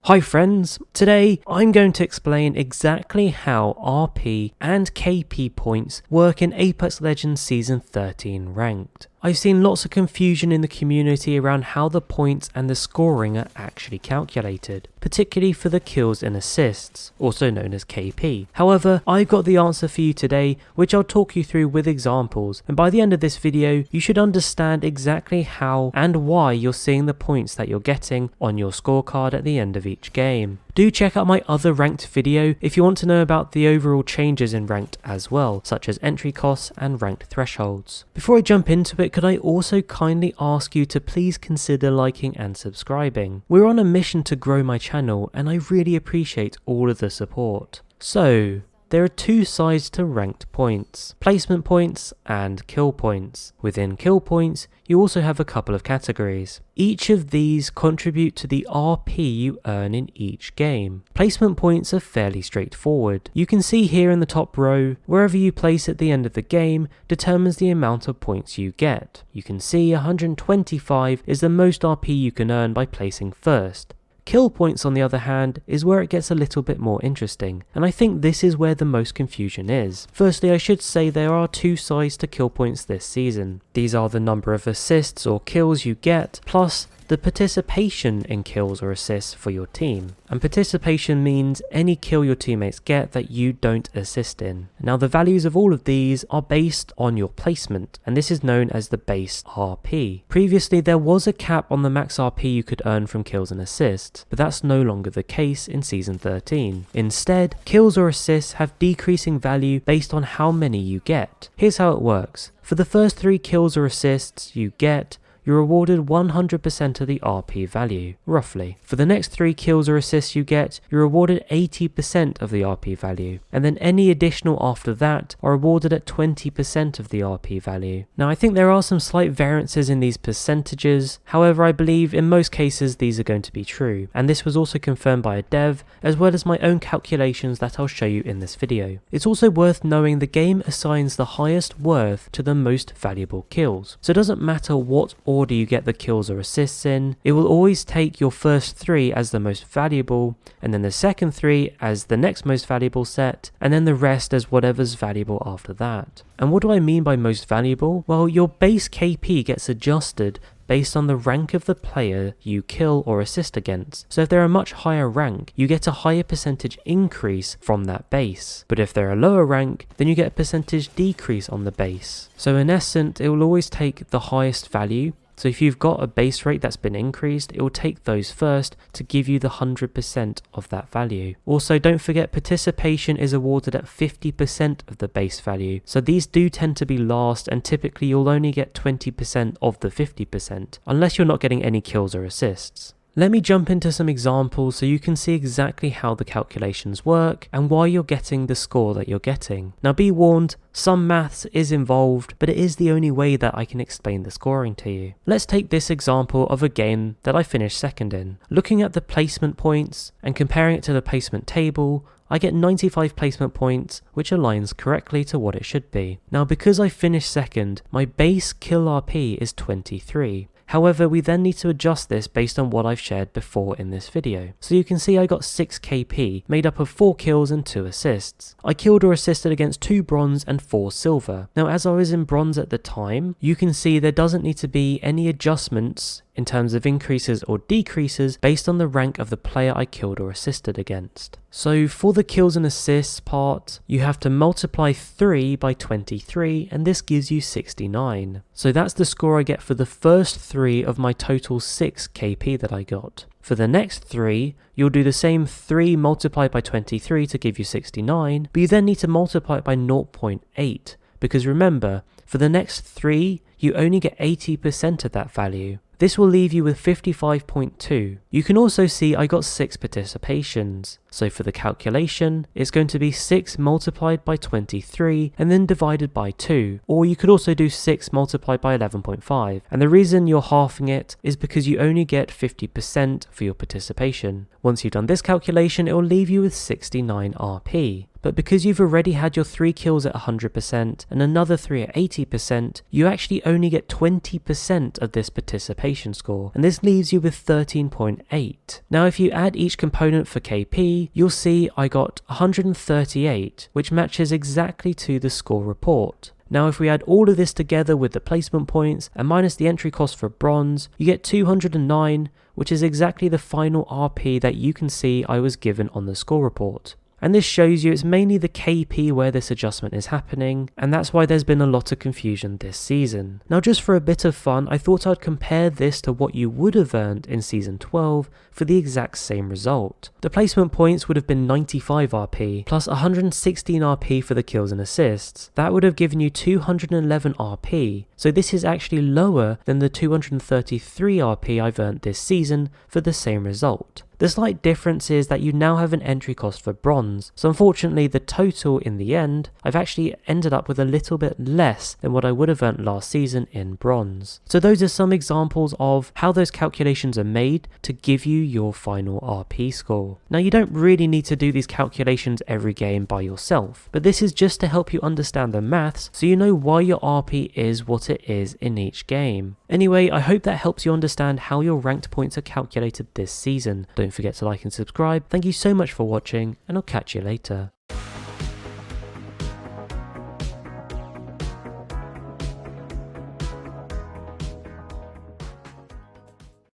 Hi friends, today I'm going to explain exactly how RP and KP points work in Apex Legends Season 13 Ranked. I've seen lots of confusion in the community around how the points and the scoring are actually calculated, particularly for the kills and assists, also known as KP. However, I've got the answer for you today, which I'll talk you through with examples, and by the end of this video, you should understand exactly how and why you're seeing the points that you're getting on your scorecard at the end of each game. Do check out my other ranked video if you want to know about the overall changes in ranked as well, such as entry costs and ranked thresholds. Before I jump into it, could I also kindly ask you to please consider liking and subscribing? We're on a mission to grow my channel and I really appreciate all of the support. So, there are two sides to ranked points, placement points and kill points. Within kill points, you also have a couple of categories. Each of these contribute to the RP you earn in each game. Placement points are fairly straightforward. You can see here in the top row, wherever you place at the end of the game determines the amount of points you get. You can see 125 is the most RP you can earn by placing first. Kill points, on the other hand, is where it gets a little bit more interesting, and I think this is where the most confusion is. Firstly, I should say there are two sides to kill points this season. These are the number of assists or kills you get, plus the participation in kills or assists for your team. And participation means any kill your teammates get that you don't assist in. Now the values of all of these are based on your placement, and this is known as the base RP. Previously there was a cap on the max RP you could earn from kills and assists, but that's no longer the case in Season 13. Instead, kills or assists have decreasing value based on how many you get. Here's how it works. For the first 3 kills or assists you get, you're awarded 100% of the RP value, roughly. For the next 3 kills or assists you get, you're awarded 80% of the RP value, and then any additional after that are awarded at 20% of the RP value. Now I think there are some slight variances in these percentages, however I believe in most cases these are going to be true, and this was also confirmed by a dev, as well as my own calculations that I'll show you in this video. It's also worth knowing the game assigns the highest worth to the most valuable kills, so it doesn't matter what order you get the kills or assists in, it will always take your first 3 as the most valuable, and then the second 3 as the next most valuable set, and then the rest as whatever's valuable after that. And what do I mean by most valuable? Well, your base KP gets adjusted based on the rank of the player you kill or assist against. So if they're a much higher rank, you get a higher percentage increase from that base. But if they're a lower rank, then you get a percentage decrease on the base. So in essence, it will always take the highest value. So if you've got a base rate that's been increased, it will take those first to give you the 100% of that value. Also, don't forget participation is awarded at 50% of the base value. So these do tend to be last, and typically you'll only get 20% of the 50%, unless you're not getting any kills or assists. Let me jump into some examples so you can see exactly how the calculations work and why you're getting the score that you're getting. Now be warned, some maths is involved, but it is the only way that I can explain the scoring to you. Let's take this example of a game that I finished second in. Looking at the placement points and comparing it to the placement table, I get 95 placement points, which aligns correctly to what it should be. Now because I finished second, my base kill RP is 23. However, we then need to adjust this based on what I've shared before in this video. So you can see I got 6 KP, made up of 4 kills and 2 assists. I killed or assisted against 2 bronze and 4 silver. Now as I was in bronze at the time, you can see there doesn't need to be any adjustments in terms of increases or decreases based on the rank of the player I killed or assisted against. So for the kills and assists part, you have to multiply 3 by 23 and this gives you 69. So that's the score I get for the first 3 of my total 6 KP that I got. For the next 3, you'll do the same 3 multiplied by 23 to give you 69, but you then need to multiply it by 0.8, because remember, for the next 3, you only get 80% of that value. This will leave you with 55.2. You can also see I got 6 participations. So for the calculation, it's going to be 6 multiplied by 23 and then divided by 2, or you could also do 6 multiplied by 11.5, and the reason you're halving it is because you only get 50% for your participation. Once you've done this calculation, it will leave you with 69 RP. But because you've already had your 3 kills at 100% and another 3 at 80%, you actually only get 20% of this participation score, and this leaves you with 13.8. Now if you add each component for KP, you'll see I got 138, which matches exactly to the score report. Now if we add all of this together with the placement points and minus the entry cost for bronze, you get 209, which is exactly the final RP that you can see I was given on the score report. And this shows you it's mainly the KP where this adjustment is happening, and that's why there's been a lot of confusion this season. Now just for a bit of fun, I thought I'd compare this to what you would have earned in Season 12 for the exact same result. The placement points would have been 95 RP, plus 116 RP for the kills and assists. That would have given you 211 RP, so this is actually lower than the 233 RP I've earned this season for the same result. The slight difference is that you now have an entry cost for bronze, so unfortunately the total in the end, I've actually ended up with a little bit less than what I would have earned last season in bronze. So those are some examples of how those calculations are made to give you your final RP score. Now you don't really need to do these calculations every game by yourself, but this is just to help you understand the maths so you know why your RP is what it is in each game. Anyway, I hope that helps you understand how your ranked points are calculated this season. Don't forget to like and subscribe. Thank you so much for watching, and I'll catch you later.